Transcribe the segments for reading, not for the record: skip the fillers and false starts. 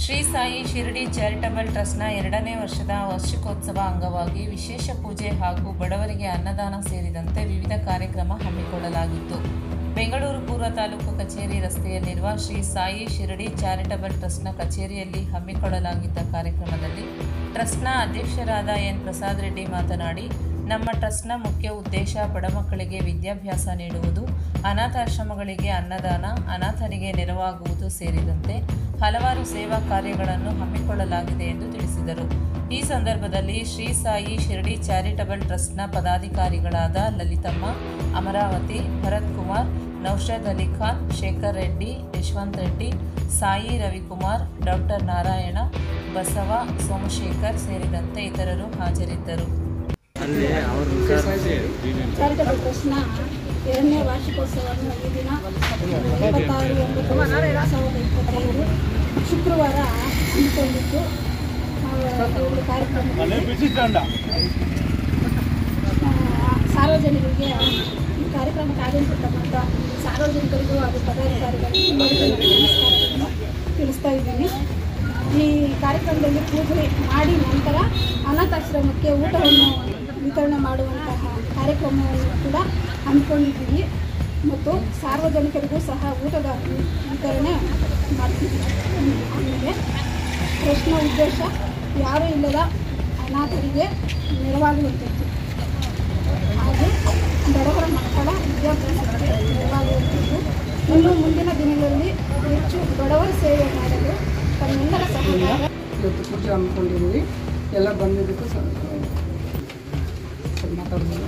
Shri Sai Shirdi charitable ಟ್ರಸ್ಟ್ನ 2ನೇ ವರ್ಷದ ವಾರ್ಷಿಕೋತ್ಸವ ಅಂಗವಾಗಿ ವಿಶೇಷ ಪೂಜೆ ಹಾಗೂ ಬಡವರಿಗೆ ಅನ್ನದಾನ ಸೇರಿದಂತೆ ವಿವಿಧ ಕಾರ್ಯಕ್ರಮ ಹಮ್ಮಿಕೊಳ್ಳಲಾಗಿತ್ತು. ಬೆಂಗಳೂರು ಪೂರ್ವ ತಾಲೂಕು ಕಚೇರಿ ರಸ್ತೆಯಲ್ಲಿರುವ ಶ್ರೀ ಸಾಯಿ ಶಿರಡಿ ಚಾರಿಟಬಲ್ ಟ್ರಸ್ಟ್ನ ಕಚೇರಿಯಲ್ಲಿ ಹಮ್ಮಿಕೊಳ್ಳಲಾಗಿದ್ದ ಕಾರ್ಯಕ್ರಮದಲ್ಲಿ ಟ್ರಸ್ಟ್ನ ಅಧ್ಯಕ್ಷರಾದ ಎನ್ ಪ್ರಸಾದ್ ರೆಡ್ಡಿ ಮಾತನಾಡಿ, ನಮ್ಮ ಟ್ರಸ್ಟ್ನ ಮುಖ್ಯ ಉದ್ದೇಶ ಬಡಮಕ್ಕಳಿಗೆ ವಿದ್ಯಾಭ್ಯಾಸ ನೀಡುವುದು, ಅನಾಥಾಶ್ರಮಗಳಿಗೆ ಅನ್ನದಾನ, ಅನಾಥರಿಗೆ ನೆರವಾಗುವುದು ಸೇರಿದಂತೆ ಹಲವಾರು ಸೇವಾ ಕಾರ್ಯಗಳನ್ನು ಹಮ್ಮಿಕೊಳ್ಳಲಾಗಿದೆ ಎಂದು ತಿಳಿಸಿದರು. ಈ ಸಂದರ್ಭದಲ್ಲಿ ಶ್ರೀ ಸಾಯಿ ಶಿರಡಿ ಚಾರಿಟಬಲ್ ಟ್ರಸ್ಟ್ನ ಪದಾಧಿಕಾರಿಗಳಾದ ಲಲಿತಮ್ಮ, ಅಮರಾವತಿ, ಭರತ್ ಕುಮಾರ್, ನೌಷದ್ ಅಲಿ ಖಾನ್, ಶೇಖರ್ ರೆಡ್ಡಿ, ಯಶವಂತ್ ರೆಡ್ಡಿ, ಸಾಯಿ ರವಿಕುಮಾರ್, ಡಾಕ್ಟರ್ ನಾರಾಯಣ, ಬಸವ, ಸೋಮಶೇಖರ್ ಸೇರಿದಂತೆ ಇತರರು ಹಾಜರಿದ್ದರು. ಚಾರಿಟಬಲ್ ಟ್ರಸ್ಟ್ನ 2ನೇ ವಾರ್ಷಿಕೋತ್ಸವವನ್ನು ಈ ದಿನ 26/9/2025 ಶುಕ್ರವಾರ ಹಮ್ಮಿಕೊಂಡಿದ್ದು, ಸಾರ್ವಜನಿಕರಿಗೆ ಈ ಕಾರ್ಯಕ್ರಮಕ್ಕೆ ಆಗಮಿಸಿರ್ತಕ್ಕಂಥ ಸಾರ್ವಜನಿಕರಿಗೂ ಹಾಗೂ ಪದಾಧಿಕಾರಿಗಳಿಗೂ ನಮಸ್ಕಾರಗಳನ್ನು ತಿಳಿಸ್ತಾ ಇದ್ದೀನಿ. ಈ ಕಾರ್ಯಕ್ರಮದಲ್ಲಿ ಪೂಜೆ ಮಾಡಿ ನಂತರ ಅನಾಥಾಶ್ರಮಕ್ಕೆ ಊಟವನ್ನು ವಿತರಣೆ ಮಾಡುವಂತಹ ಕಾರ್ಯಕ್ರಮವನ್ನು ಕೂಡ ಹಮ್ಮಿಕೊಂಡಿದ್ದೀವಿ ಮತ್ತು ಸಾರ್ವಜನಿಕರಿಗೂ ಸಹ ಊಟದ ವಿತರಣೆ ಮಾಡ್ತಿದ್ದೀವಿ. ಆಮೇಲೆ ಟ್ರಸ್ಟ್ನ ಉದ್ದೇಶ ಯಾರೂ ಇಲ್ಲದ ಅನಾಥರಿಗೆ ನೆರವಾಗುವಂಥದ್ದು ಹಾಗೂ ಬಡವರ ಮಕ್ಕಳ ವಿದ್ಯಾಭ್ಯಾಸಕ್ಕೆ ನೆರವಾಗುವಂಥದ್ದು. ಇನ್ನು ಮುಂದಿನ ದಿನಗಳಲ್ಲಿ ಹೆಚ್ಚು ಬಡವರ ಸೇವೆ ಮಾಡಲು ತಮ್ಮೆಲ್ಲರ ಸಹಕಾರ. ಇವತ್ತು ಪೂಜೆ ಹಮ್ಮಿಕೊಂಡಿದ್ದೀವಿ. ಎಲ್ಲ ಬಂದಿದ್ದಕ್ಕೂ ಮಾತಾಡ್ಬೋದು.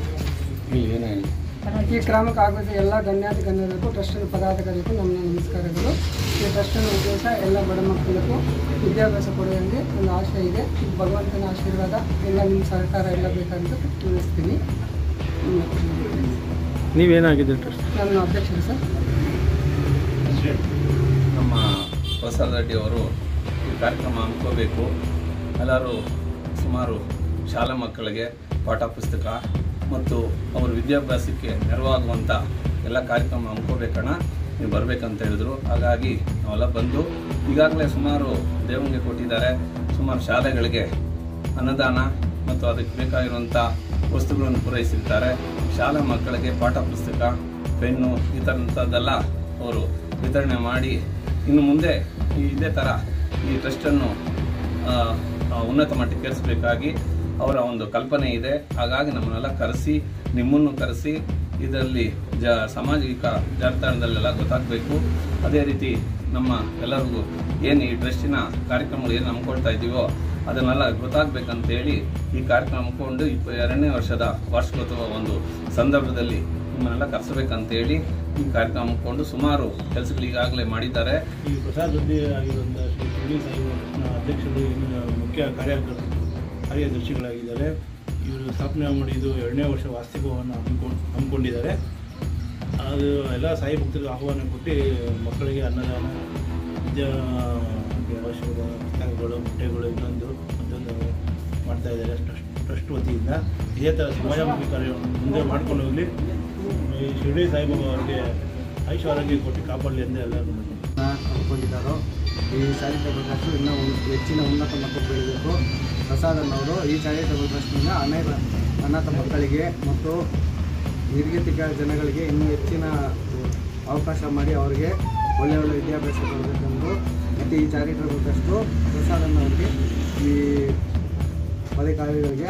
ಈ ಕ್ರಮಕ್ಕೆ ಆಗೋದು ಎಲ್ಲ ಗಣ್ಯರಿಗೂ ಟ್ರಸ್ಟಿನ ಪದಾಧಿಕಾರಿಗೂ ನಮ್ಮ ನಮಸ್ಕಾರಗಳು. ಈ ಟ್ರಸ್ಟಿನ ಉದ್ದೇಶ ಎಲ್ಲ ಬಡ ಮಕ್ಕಳಿಗೂ ವಿದ್ಯಾಭ್ಯಾಸ ಕೊಡುವಂತೆ ಒಂದು ಆಶೆ ಇದೆ. ಭಗವಂತನ ಆಶೀರ್ವಾದ ಎಲ್ಲ ನಿಮ್ಮ ಸಹಕಾರ ಎಲ್ಲ ಬೇಕಂತ ತಿಳಿಸ್ತೀನಿ. ನೀವೇನಾಗಿದೆ ಟ್ರಸ್ಟ್? ನನ್ನ ಅಧ್ಯಕ್ಷರು ಸರ್. ನಮ್ಮ ಪ್ರಸಾದ್ ರೆಡ್ಡಿ ಅವರು ಈ ಕಾರ್ಯಕ್ರಮ ಹಮ್ಮಿಕೋಬೇಕು, ಎಲ್ಲರೂ ಸುಮಾರು ಶಾಲಾ ಮಕ್ಕಳಿಗೆ ಪಾಠ ಪುಸ್ತಕ ಮತ್ತು ಅವರ ವಿದ್ಯಾಭ್ಯಾಸಕ್ಕೆ ನೆರವಾಗುವಂಥ ಎಲ್ಲ ಕಾರ್ಯಕ್ರಮ ಹಮ್ಮಿಕೋಬೇಕಣ್ಣ, ನೀವು ಬರಬೇಕಂತ ಹೇಳಿದ್ರು. ಹಾಗಾಗಿ ನಾವೆಲ್ಲ ಬಂದು ಈಗಾಗಲೇ ಸುಮಾರು ದೇವರಿಗೆ ಕೊಟ್ಟಿದ್ದಾರೆ. ಸುಮಾರು ಶಾಲೆಗಳಿಗೆ ಅನ್ನದಾನ ಮತ್ತು ಅದಕ್ಕೆ ಬೇಕಾಗಿರುವಂಥ ವಸ್ತುಗಳನ್ನು ಪೂರೈಸಿರ್ತಾರೆ. ಶಾಲಾ ಮಕ್ಕಳಿಗೆ ಪಾಠ ಪುಸ್ತಕ, ಪೆನ್ನು ಈ ಥರದ್ದೆಲ್ಲ ಅವರು ವಿತರಣೆ ಮಾಡಿ ಇನ್ನು ಮುಂದೆ ಇದೇ ಥರ ಈ ಟ್ರಸ್ಟನ್ನು ಉನ್ನತ ಮಟ್ಟಕ್ಕೆ ಏರಿಸಬೇಕಾಗಿ ಅವರ ಒಂದು ಕಲ್ಪನೆ ಇದೆ. ಹಾಗಾಗಿ ನಮ್ಮನ್ನೆಲ್ಲ ಕರೆಸಿ, ನಿಮ್ಮನ್ನು ಕರೆಸಿ ಇದರಲ್ಲಿ ಸಾಮಾಜಿಕ ಜಾಲತಾಣದಲ್ಲೆಲ್ಲ ಗೊತ್ತಾಗಬೇಕು. ಅದೇ ರೀತಿ ನಮ್ಮ ಎಲ್ಲರಿಗೂ ಏನು ಈ ಟ್ರಸ್ಟಿನ ಕಾರ್ಯಕ್ರಮಗಳು ಏನು ಹಮ್ಮಿಕೊಳ್ತಾ ಇದ್ದೀವೋ ಅದನ್ನೆಲ್ಲ ಗೊತ್ತಾಗಬೇಕಂತೇಳಿ ಈ ಕಾರ್ಯಕ್ರಮ ಹಮ್ಮಿಕೊಂಡು 2ನೇ ವರ್ಷದ ವಾರ್ಷಿಕೋತ್ಸವ ಒಂದು ಸಂದರ್ಭದಲ್ಲಿ ನಿಮ್ಮನ್ನೆಲ್ಲ ಕರೆಸಬೇಕಂತೇಳಿ ಈ ಕಾರ್ಯಕ್ರಮ ಹಮ್ಮಿಕೊಂಡು ಸುಮಾರು ಕೆಲಸಗಳು ಈಗಾಗಲೇ ಮಾಡಿದ್ದಾರೆ. ಈ ಪ್ರಸಾದ್ ರೆಡ್ಡಿ ಆಗಿರುವಂಥ ಶ್ರೀ ಶಿರಡಿ ಸಾಯಿ ಅಧ್ಯಕ್ಷರು ಮುಖ್ಯ ಕಾರ್ಯದರ್ಶಿಗಳಾಗಿದ್ದಾರೆ. ಇವರು ಸ್ಥಾಪನೆ ಮಾಡಿ ಇದು 2ನೇ ವರ್ಷ ವಾರ್ಷಿಕವನ್ನು ಹಮ್ಮಿಕೊಂಡಿದ್ದಾರೆ. ಅದು ಎಲ್ಲ ಸಾಯಿ ಭಕ್ತರಿಗೆ ಆಹ್ವಾನ ಕೊಟ್ಟು ಮಕ್ಕಳಿಗೆ ಅನ್ನದಾನ, ವಿದ್ಯಾಭ್ಯಾಸಕ್ಕೆ ಅವಶ್ಯಕವಾದ ಪುಸ್ತಕಗಳು, ಬಟ್ಟೆಗಳು ಮತ್ತೊಂದು ಮಾಡ್ತಾ ಇದ್ದಾರೆ ಟ್ರಸ್ಟ್ ವತಿಯಿಂದ. ಇದೇ ಥರ ಸಮಾಜಮುಖಿ ಕಾರ್ಯವನ್ನು ಮುಂದೆ ಮಾಡ್ಕೊಂಡು ಹೋಗಲಿ. ಈ ಶಿರಡಿ ಸಾಯಿಬಾಬಾ ಅವರಿಗೆ ಐಶ್ವರ್ಯ ಕೊಟ್ಟು ಕಾಪಾಡಲಿ ಎಂದು ಎಲ್ಲರೂ ಹಮ್ಮಿಕೊಂಡಿದ್ದಾರೋ. ಈ ಚಾರಿಟಬಲ್ ಟ್ರಸ್ಟ್ ಇನ್ನೂ ಹೆಚ್ಚಿನ ಉನ್ನತ ಮಟ್ಟಕ್ಕೆ ಬೆಳೀಬೇಕು. ಪ್ರಸಾದನವರು ಈ ಚಾರಿಟಬಲ್ ಟ್ರಸ್ಟ್ನಿಂದ ಅನಾಥ ಮಕ್ಕಳಿಗೆ ಮತ್ತು ನಿರ್ಗತಿಕ ಜನಗಳಿಗೆ ಇನ್ನೂ ಹೆಚ್ಚಿನ ಅವಕಾಶ ಮಾಡಿ ಅವರಿಗೆ ಒಳ್ಳೆಯ ವಿದ್ಯಾಭ್ಯಾಸ ಕೊಡಬೇಕೆಂದು ಮತ್ತು ಈ ಚಾರಿಟಬಲ್ ಟ್ರಸ್ಟು ಪ್ರಸಾದನವರಿಗೆ ಈ ಪದಾಧಿಕಾರಿಗಳಿಗೆ